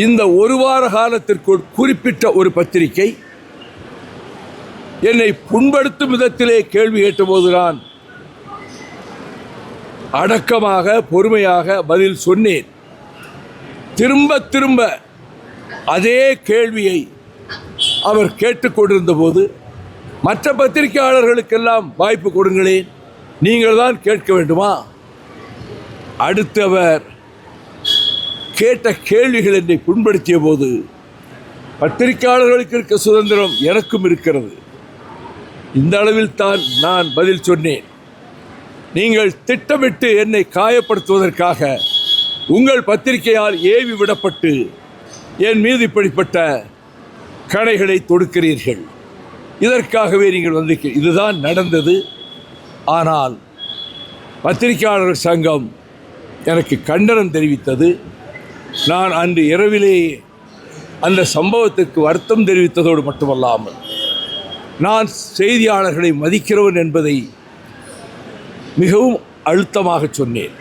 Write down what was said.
இந்த ஒரு வார காலத்திற்குள் குறிப்பிட்ட ஒரு பத்திரிகை என்னை புண்படுத்தும் விதத்திலே கேள்வி கேட்டபோது நான் அடக்கமாக பொறுமையாக பதில் சொன்னேன். திரும்ப திரும்ப அதே கேள்வியை அவர் கேட்டுக்கொண்டிருந்த போது மற்ற பத்திரிகையாளர்களுக்கெல்லாம் வாய்ப்பு கொடுங்களேன், நீங்கள் தான் கேட்க வேண்டுமா? அடுத்து அவர் கேட்ட கேள்விகள் என்னை புண்படுத்திய போது பத்திரிகையாளர்களுக்கு இருக்க சுதந்திரம் எனக்கும் இருக்கிறது. இந்த அளவில் தான் நான் பதில் சொன்னேன். நீங்கள் திட்டமிட்டு என்னை காயப்படுத்துவதற்காக உங்கள் பத்திரிகையால் ஏவி விடப்பட்டு என் மீது இப்படிப்பட்ட கணைகளை தொடுக்கிறீர்கள். இதற்காகவே நீங்கள் வந்திருக்கிறீர்கள். இதுதான் நடந்தது. ஆனால் பத்திரிகையாளர் சங்கம் எனக்கு கண்டனம் தெரிவித்தது. நான் அன்று இரவிலேயே அந்த சம்பவத்திற்கு வருத்தம் தெரிவித்ததோடு மட்டுமல்லாமல் நான் செய்தியாளர்களை மதிக்கிறவன் என்பதை மிகவும் அழுத்தமாக சொன்னேன்.